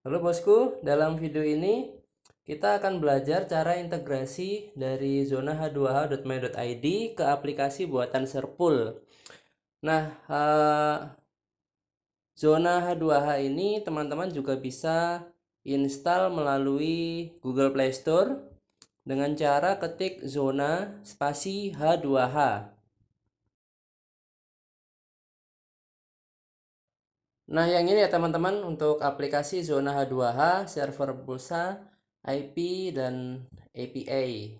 Halo bosku, dalam video ini kita akan belajar cara integrasi dari zona h2h.my.id ke aplikasi buatan Serpul. Nah, zona H2H ini teman-teman juga bisa install melalui Google Play Store dengan cara ketik zona spasi H2H. Nah, yang ini ya teman-teman untuk aplikasi zona H2H, server pulsa, IP, dan APA.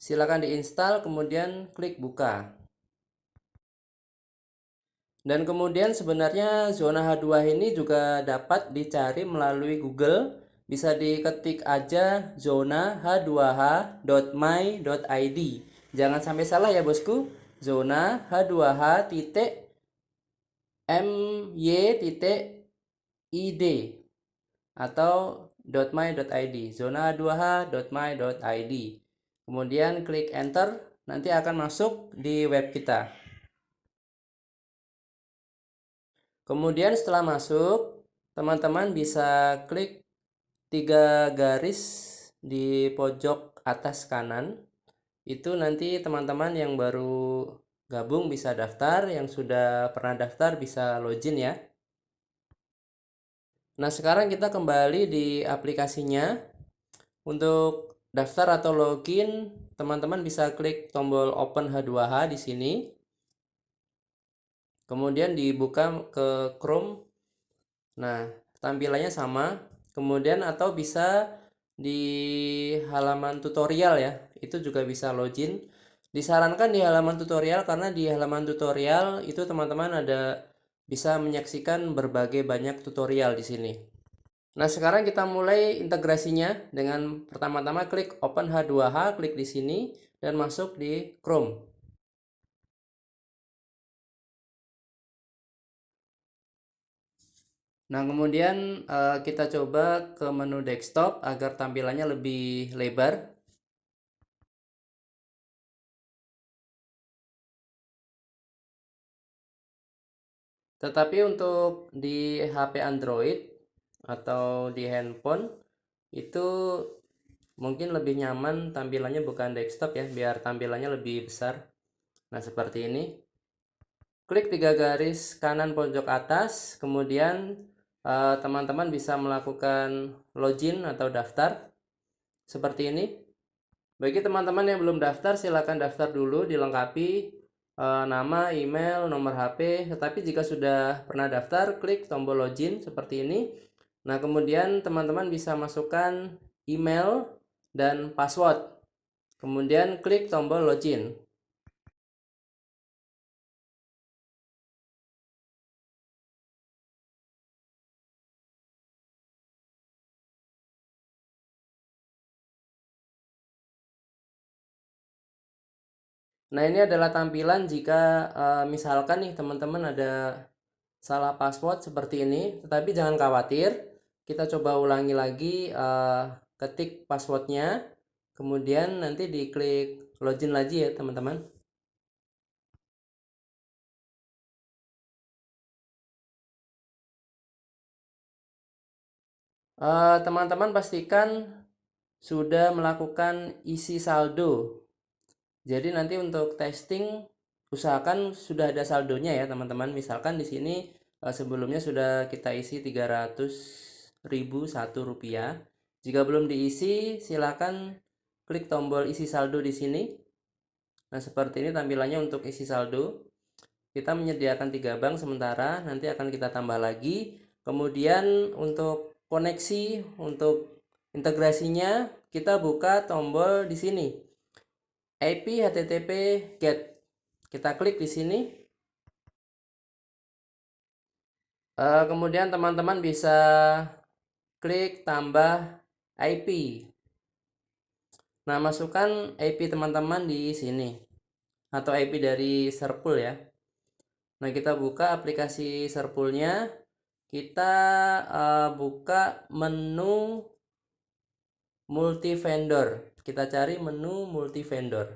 Silakan diinstal, kemudian klik buka. Dan kemudian sebenarnya zona H2 ini juga dapat dicari melalui Google. Bisa diketik aja zona h2h.my.id. Jangan sampai salah ya bosku. Zona h2h titik my titik id atau .my.id. Zona h2h.my.id. Kemudian klik enter, nanti akan masuk di web kita. Kemudian setelah masuk, teman-teman bisa klik 3 garis di pojok atas kanan. Itu nanti teman-teman yang baru gabung bisa daftar, yang sudah pernah daftar bisa login ya. Nah, sekarang kita kembali di aplikasinya. Untuk daftar atau login, teman-teman bisa klik tombol Open H2H di sini. Kemudian dibuka ke Chrome. Nah, tampilannya sama. Kemudian atau bisa di halaman tutorial ya. Itu juga bisa login. Disarankan di halaman tutorial karena di halaman tutorial itu teman-teman ada bisa menyaksikan berbagai banyak tutorial di sini. Nah, sekarang kita mulai integrasinya dengan pertama-tama klik Open H2H, klik di sini dan masuk di Chrome. Nah, kemudian kita coba ke menu desktop agar tampilannya lebih lebar. Tetapi untuk di HP Android atau di handphone itu mungkin lebih nyaman tampilannya bukan desktop ya, biar tampilannya lebih besar. Nah, seperti ini. Klik 3 garis kanan pojok atas, kemudian teman-teman bisa melakukan login atau daftar seperti ini. Bagi teman-teman yang belum daftar, silakan daftar dulu, dilengkapi nama, email, nomor HP. Tetapi jika sudah pernah daftar, klik tombol login seperti ini. Nah, kemudian teman-teman bisa masukkan email dan password. Kemudian klik tombol login. Nah, ini adalah tampilan jika misalkan nih teman-teman ada salah password seperti ini, tetapi jangan khawatir. Kita coba ulangi lagi, ketik passwordnya, kemudian nanti diklik login lagi ya teman-teman. Teman-teman pastikan sudah melakukan isi saldo. Jadi nanti untuk testing usahakan sudah ada saldonya ya teman-teman. Misalkan di sini sebelumnya sudah kita isi 300.001 rupiah. Jika belum diisi, silakan klik tombol isi saldo di sini. Nah, seperti ini tampilannya untuk isi saldo. Kita menyediakan 3 bank sementara, nanti akan kita tambah lagi. Kemudian untuk koneksi, untuk integrasinya kita buka tombol di sini. IP HTTP GET. Kita klik di sini. Kemudian teman-teman bisa klik tambah IP. Nah, masukkan IP teman-teman di sini atau IP dari Serpul ya. Nah, kita buka aplikasi Serpulnya. Kita buka menu multi vendor. Kita cari menu multi vendor.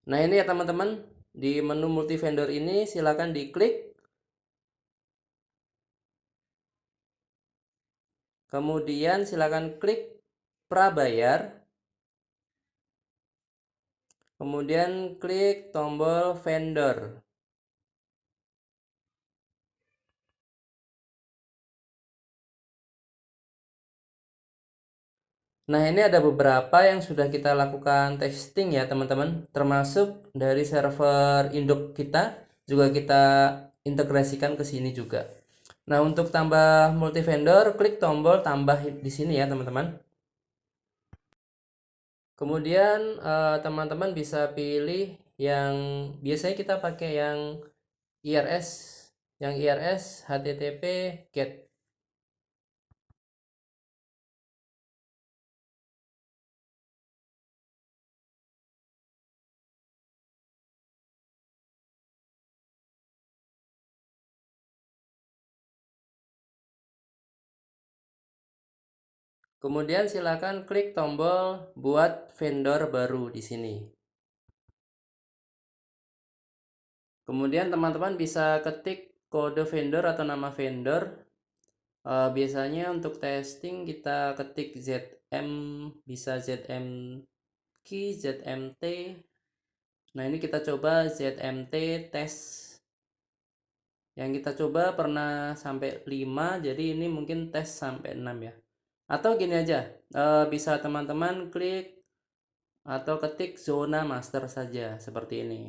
Nah ini ya teman-teman, di menu multi vendor ini silakan diklik, kemudian silakan klik prabayar, kemudian klik tombol vendor. Nah, ini ada beberapa yang sudah kita lakukan testing ya, teman-teman. Termasuk dari server induk kita, juga kita integrasikan ke sini juga. Nah, untuk tambah multi vendor, klik tombol tambah di sini ya, teman-teman. Kemudian, teman-teman bisa pilih yang biasanya kita pakai yang IRS, HTTP GET. Kemudian silakan klik tombol buat vendor baru di sini. Kemudian teman-teman bisa ketik kode vendor atau nama vendor. Biasanya untuk testing kita ketik ZM, bisa ZM key, ZMT. Nah ini kita coba ZMT test. Yang kita coba pernah sampai 5, jadi ini mungkin tes sampai 6 ya. Atau gini aja, bisa teman-teman klik atau ketik zona master saja seperti ini.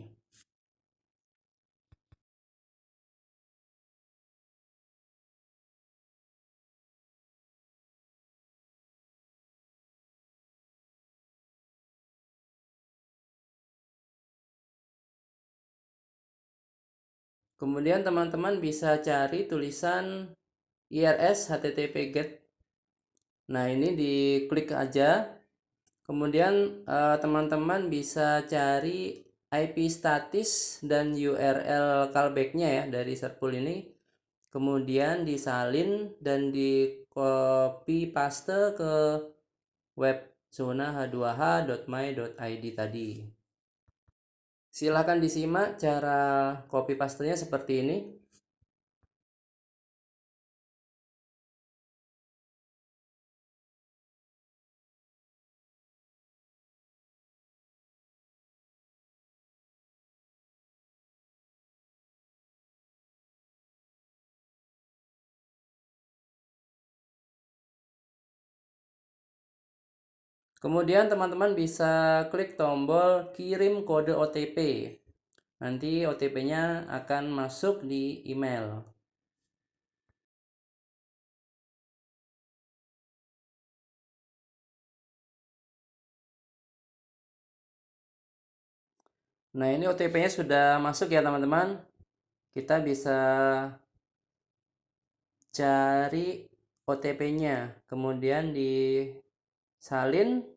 Kemudian teman-teman bisa cari tulisan IRS HTTP GET. Nah, ini diklik aja. Kemudian teman-teman bisa cari IP status dan URL callback-nya ya dari serpul ini. Kemudian disalin dan di copy paste ke web zona h2h.my.id tadi. Silahkan disimak cara copy pastenya seperti ini. Kemudian teman-teman bisa klik tombol kirim kode OTP. Nanti OTP-nya akan masuk di email. Nah, ini OTP-nya sudah masuk ya, teman-teman. Kita bisa cari OTP-nya, kemudian disalin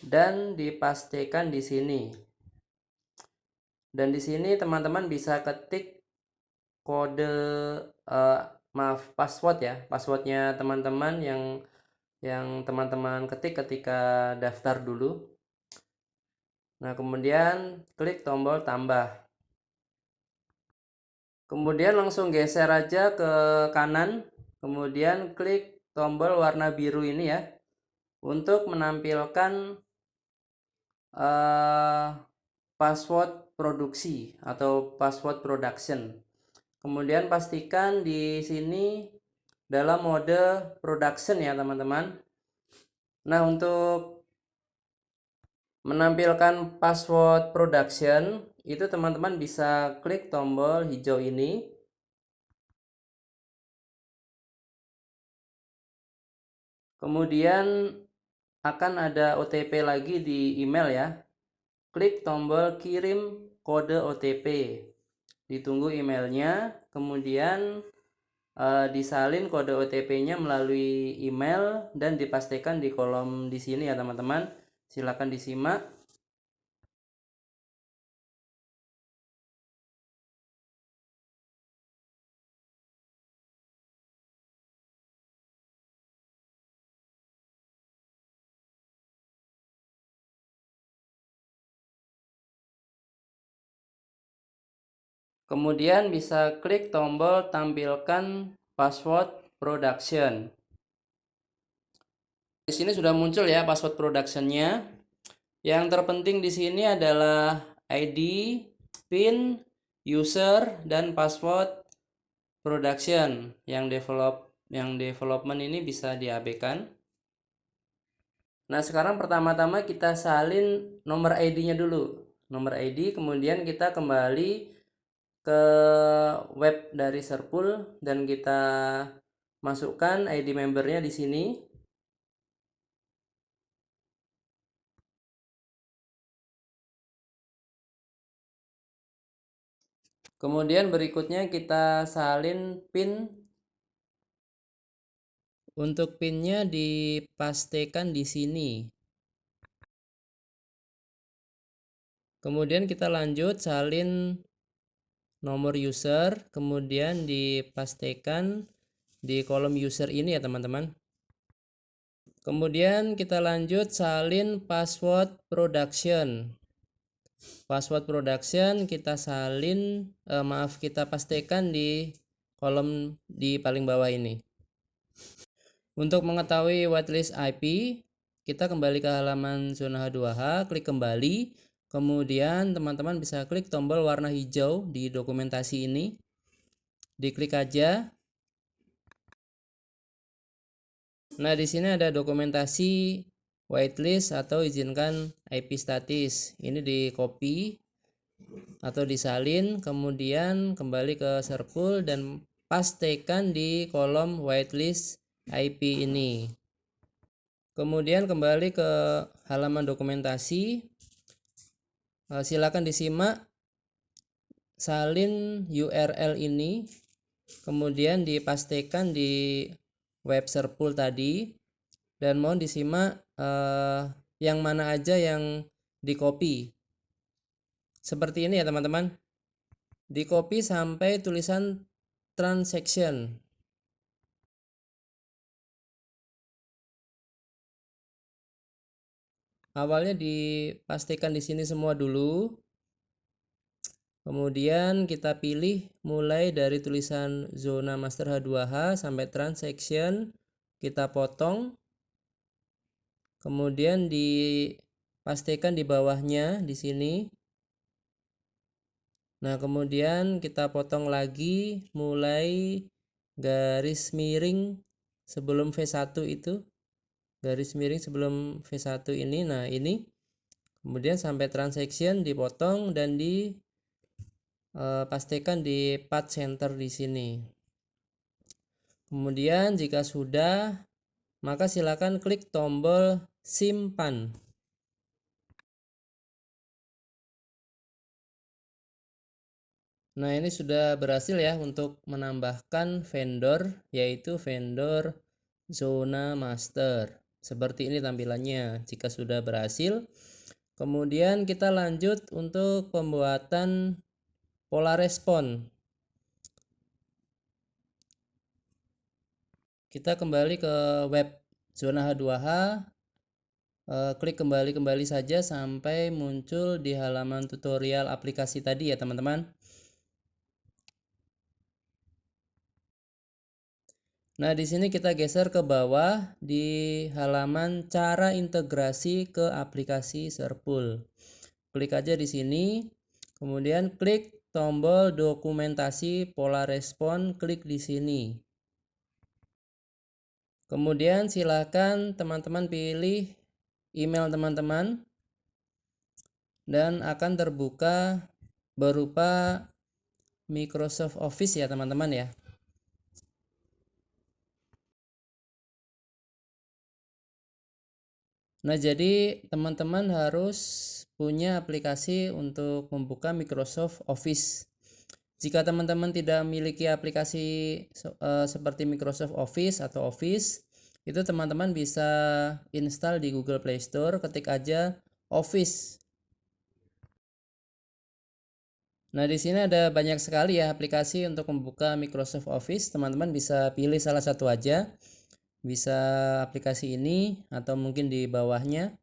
dan dipastikan di sini. Dan di sini teman-teman bisa ketik kode password ya, passwordnya teman-teman yang teman-teman ketik ketika daftar dulu. Nah, kemudian klik tombol tambah. Kemudian langsung geser aja ke kanan, kemudian klik tombol warna biru ini ya, untuk menampilkan password produksi atau password production. Kemudian pastikan di sini dalam mode production ya, teman-teman. Nah, untuk menampilkan password production itu teman-teman bisa klik tombol hijau ini. Kemudian akan ada OTP lagi di email ya. Klik tombol kirim kode OTP. Ditunggu emailnya, kemudian disalin kode OTP-nya melalui email dan dipastikan di kolom di sini ya, teman-teman. Silakan disimak. Kemudian bisa klik tombol tampilkan password production. Di sini sudah muncul ya password productionnya. Yang terpenting di sini adalah ID, PIN, user, dan password production. Yang development ini bisa diabaikan. Nah, sekarang pertama-tama kita salin nomor ID-nya dulu. Nomor ID, kemudian kita kembali ke web dari Serpul dan kita masukkan ID membernya di sini. Kemudian berikutnya kita salin PIN. Untuk PIN-nya dipastikan di sini. Kemudian kita lanjut salin nomor user, kemudian dipastikan di kolom user ini ya teman-teman. Kemudian kita lanjut salin password production. Password production kita salin, kita pastikan di kolom di paling bawah ini. Untuk mengetahui whitelist IP, kita kembali ke halaman zona H2H, klik kembali. Kemudian teman-teman bisa klik tombol warna hijau di dokumentasi ini. Diklik aja. Nah, di sini ada dokumentasi whitelist atau izinkan IP statis. Ini di copy atau disalin, kemudian kembali ke Serpul dan pastikan di kolom whitelist IP ini. Kemudian kembali ke halaman dokumentasi, silakan disimak salin URL ini, kemudian dipastikan di web Serpul tadi, dan mohon disimak yang mana aja yang di copy. Seperti ini ya teman-teman, di copy sampai tulisan transaction. Awalnya dipastikan di sini semua dulu. Kemudian kita pilih mulai dari tulisan zona master H2H sampai transaction, kita potong. Kemudian dipastikan di bawahnya di sini. Nah, kemudian kita potong lagi mulai garis miring sebelum V1 itu. Garis miring sebelum V1 ini. Nah, ini. Kemudian sampai transaction dipotong dan pastikan di path center di sini. Kemudian jika sudah, maka silakan klik tombol simpan. Nah, ini sudah berhasil ya untuk menambahkan vendor, yaitu vendor zona master. Seperti ini tampilannya jika sudah berhasil. Kemudian kita lanjut untuk pembuatan pola respon. Kita kembali ke web zona H2H, klik kembali saja sampai muncul di halaman tutorial aplikasi tadi ya teman-teman. Nah, di sini kita geser ke bawah di halaman cara integrasi ke aplikasi Serpul. Klik aja di sini, kemudian klik tombol dokumentasi pola respon, klik di sini. Kemudian silakan teman-teman pilih email teman-teman dan akan terbuka berupa Microsoft Office ya teman-teman ya. Nah, jadi teman-teman harus punya aplikasi untuk membuka Microsoft Office. Jika teman-teman tidak memiliki aplikasi seperti Microsoft Office atau Office, itu teman-teman bisa install di Google Play Store, ketik aja Office. Nah, di sini ada banyak sekali ya aplikasi untuk membuka Microsoft Office. Teman-teman bisa pilih salah satu aja. Bisa aplikasi ini atau mungkin di bawahnya.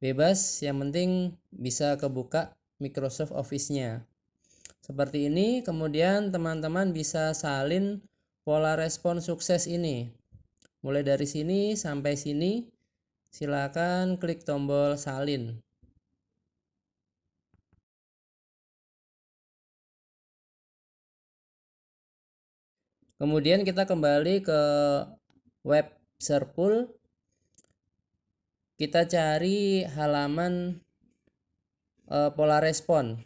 Bebas, yang penting bisa kebuka Microsoft Office-nya. seperti ini. Kemudian teman-teman bisa salin pola respon sukses ini. Mulai dari sini sampai sini, silakan klik tombol salin. Kemudian kita kembali ke web Serpul. Kita cari halaman pola respon.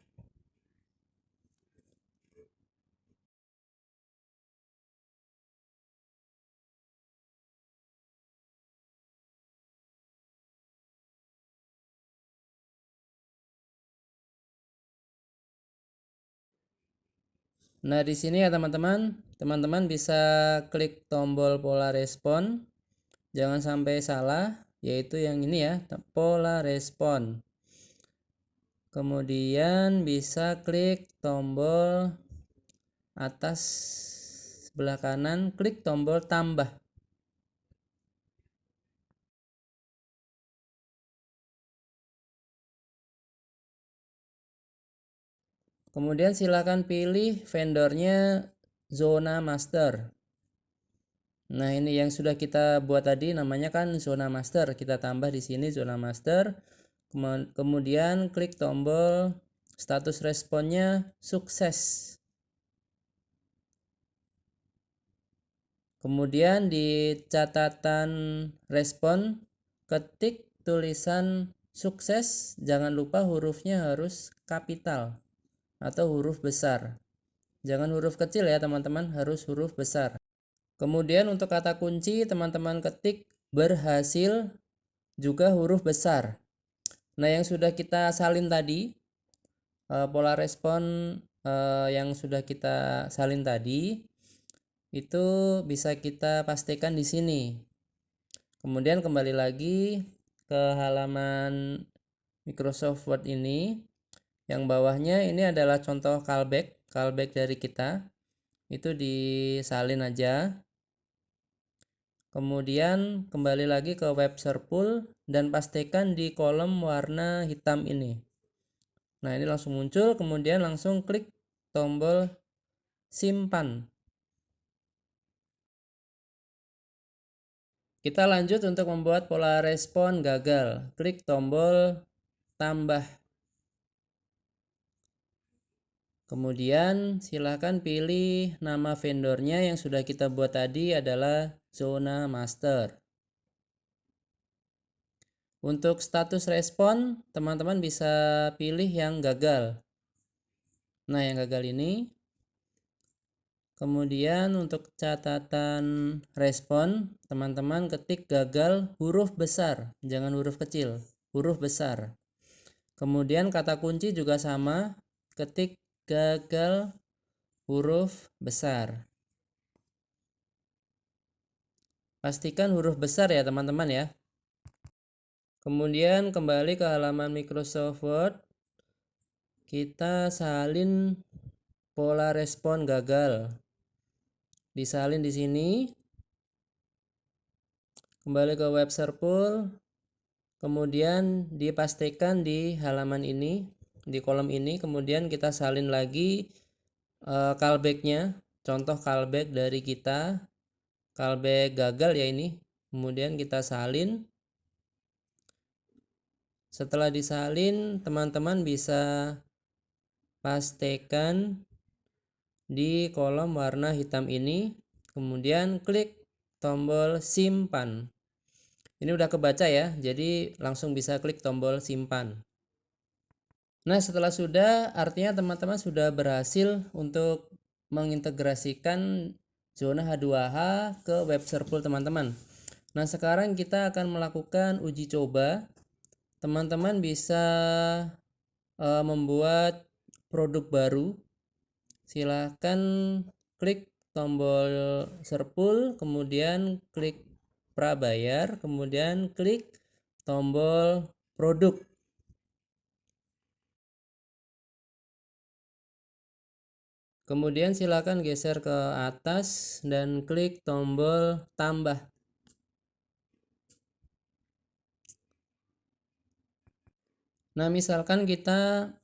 Nah, di sini ya teman-teman bisa klik tombol pola respon. Jangan sampai salah, yaitu yang ini ya, pola respon. Kemudian bisa klik tombol atas sebelah kanan, klik tombol tambah. Kemudian silakan pilih vendornya zona master. Nah, ini yang sudah kita buat tadi namanya kan zona master. Kita tambah di sini zona master. Kemudian klik tombol status responnya sukses. Kemudian di catatan respon ketik tulisan sukses, jangan lupa hurufnya harus kapital atau huruf besar. Jangan huruf kecil ya teman-teman, harus huruf besar. Kemudian untuk kata kunci teman-teman ketik berhasil juga huruf besar. Nah, yang sudah kita salin tadi, pola respon yang sudah kita salin tadi itu bisa kita pastikan di sini. Kemudian kembali lagi ke halaman Microsoft Word ini. Yang bawahnya ini adalah contoh callback dari kita. Itu disalin aja. Kemudian kembali lagi ke web Serpul dan pastikan di kolom warna hitam ini. Nah, ini langsung muncul, kemudian langsung klik tombol simpan. Kita lanjut untuk membuat pola respon gagal. Klik tombol tambah. Kemudian silahkan pilih nama vendornya yang sudah kita buat tadi adalah zona master. Untuk status respon, teman-teman bisa pilih yang gagal. Nah, yang gagal ini. Kemudian untuk catatan respon, teman-teman ketik gagal huruf besar, jangan huruf kecil, huruf besar. Kemudian kata kunci juga sama, ketik gagal huruf besar. Pastikan huruf besar ya teman-teman ya. Kemudian kembali ke halaman Microsoft Word. Kita salin pola respon gagal. Disalin di sini. Kembali ke web Serpul. Kemudian dipastikan di halaman ini, di kolom ini. Kemudian kita salin lagi callbacknya. Contoh callback dari kita. Callback gagal ya ini. Kemudian kita salin. Setelah disalin, teman-teman bisa pastikan di kolom warna hitam ini, kemudian klik tombol simpan. Ini udah kebaca ya, jadi langsung bisa klik tombol simpan. Nah, setelah sudah, artinya teman-teman sudah berhasil untuk mengintegrasikan zona H2H ke web Serpul teman-teman. Nah, sekarang kita akan melakukan uji coba. Teman-teman bisa membuat produk baru. Silahkan klik tombol Serpul, kemudian klik prabayar, kemudian klik tombol produk. Kemudian silakan geser ke atas dan klik tombol tambah. Nah, misalkan kita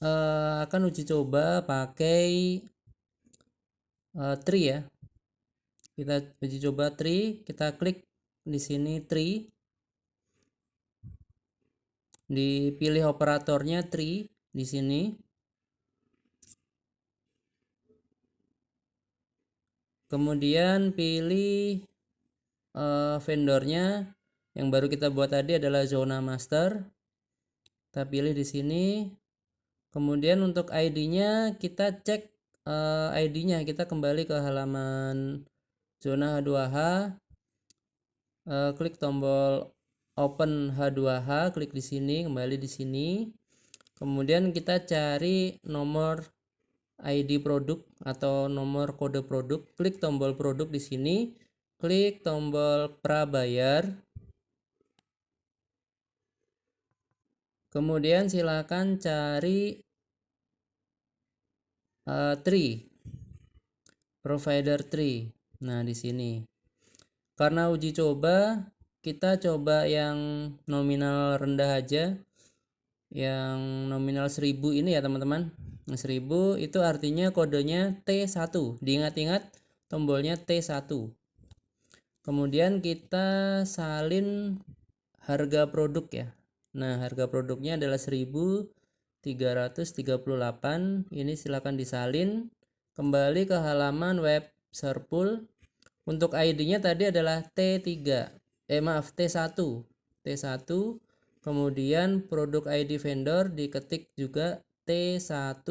akan uji coba pakai tree ya. Kita uji coba tree, kita klik di sini tree, dipilih operatornya tree di sini. Kemudian pilih vendornya yang baru kita buat tadi adalah zona master. Kita pilih di sini. Kemudian untuk ID-nya kita cek ID-nya, kita kembali ke halaman zona H2H, klik tombol open H2H, klik di sini, kembali di sini. Kemudian kita cari nomor ID produk atau nomor kode produk, klik tombol produk di sini, klik tombol prabayar. Kemudian silakan cari tree, provider tree. Nah, di sini. Karena uji coba, kita coba yang nominal rendah aja. Yang nominal 1000 ini ya, teman-teman. 1000 itu artinya kodenya T1. Diingat-ingat tombolnya T1. Kemudian kita salin harga produk ya. Nah, harga produknya adalah 1338. Ini silakan disalin. Kembali ke halaman web Serpul. Untuk ID-nya tadi adalah T1. T1. Kemudian produk ID vendor diketik juga T1.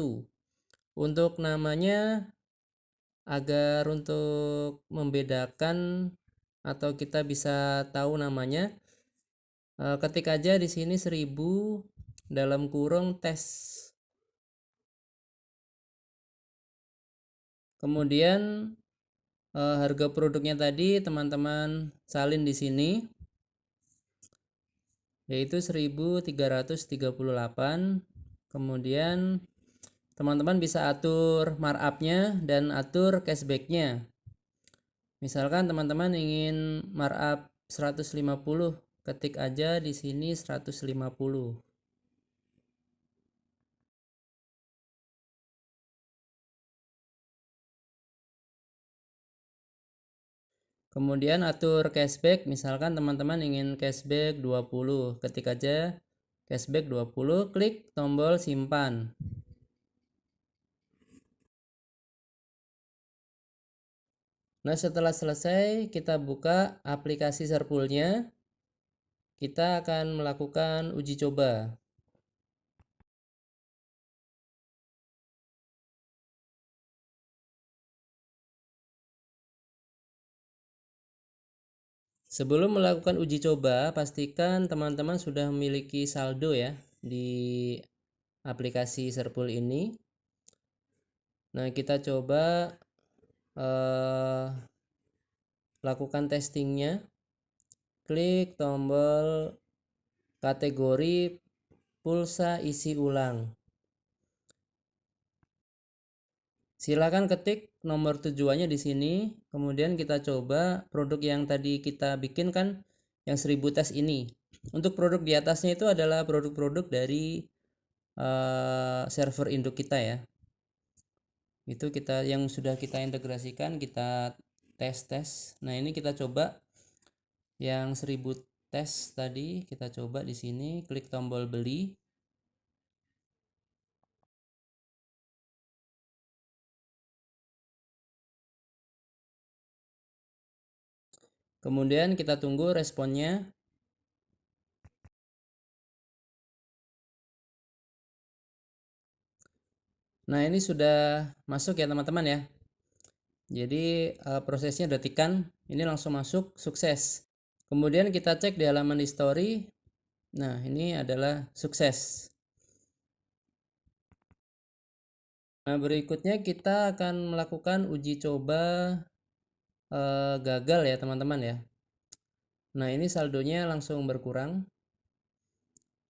Untuk namanya, agar untuk membedakan atau kita bisa tahu namanya, ketik aja di sini 1000 dalam kurung tes. Kemudian harga produknya tadi teman-teman salin di sini, yaitu 1338. Kemudian teman-teman bisa atur markupnya dan atur cashbacknya. Misalkan teman-teman ingin markup 150, ketik aja di sini 150. Kemudian atur cashback, misalkan teman-teman ingin cashback 20, ketik aja cashback 20, klik tombol simpan. Nah, setelah selesai kita buka aplikasi Serpulnya. Kita akan melakukan uji coba. Sebelum melakukan uji coba, pastikan teman-teman sudah memiliki saldo ya di aplikasi Serpul ini. Nah, kita coba lakukan testingnya. Klik tombol kategori pulsa isi ulang. Silakan ketik nomor tujuannya di sini. Kemudian kita coba produk yang tadi kita bikin kan, yang 1000 tes ini. Untuk produk di atasnya itu adalah produk-produk dari server induk kita ya. Itu kita yang sudah kita integrasikan, kita tes. Nah, ini kita coba yang 1000 tes tadi, kita coba di sini, klik tombol beli. Kemudian kita tunggu responnya. Nah, ini sudah masuk ya teman-teman ya. Jadi prosesnya detikan, ini langsung masuk, sukses. Kemudian kita cek di halaman history. Nah, ini adalah sukses. Nah, berikutnya kita akan melakukan uji coba gagal ya teman-teman ya. Nah, ini saldonya langsung berkurang.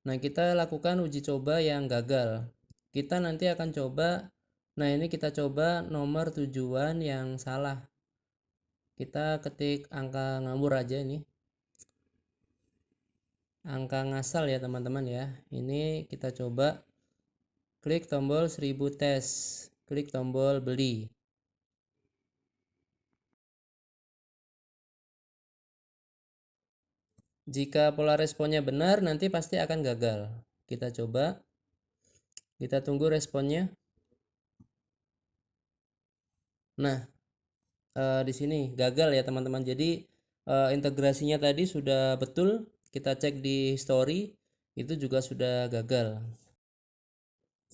Nah, kita lakukan uji coba yang gagal. Kita nanti akan coba, nah ini kita coba nomor tujuan yang salah. Kita ketik angka ngawur aja ini. Angka ngasal ya teman-teman ya. Ini kita coba klik tombol 1000 tes, klik tombol beli. Jika pola responnya benar, nanti pasti akan gagal. Kita coba, kita tunggu responnya. Nah, di sini gagal ya teman-teman. Jadi integrasinya tadi sudah betul, kita cek di story, itu juga sudah gagal.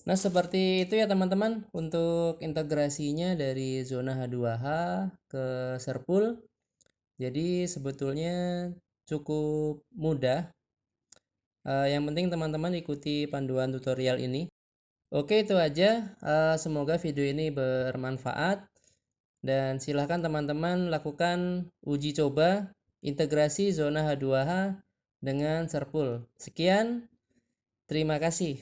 Nah, seperti itu ya teman-teman untuk integrasinya dari zona H2H ke Serpul. Jadi sebetulnya cukup mudah. Yang penting teman-teman ikuti panduan tutorial ini. Oke, itu aja. Semoga video ini bermanfaat. Dan silahkan teman-teman lakukan uji coba integrasi zona H2H dengan Serpul. Sekian, terima kasih.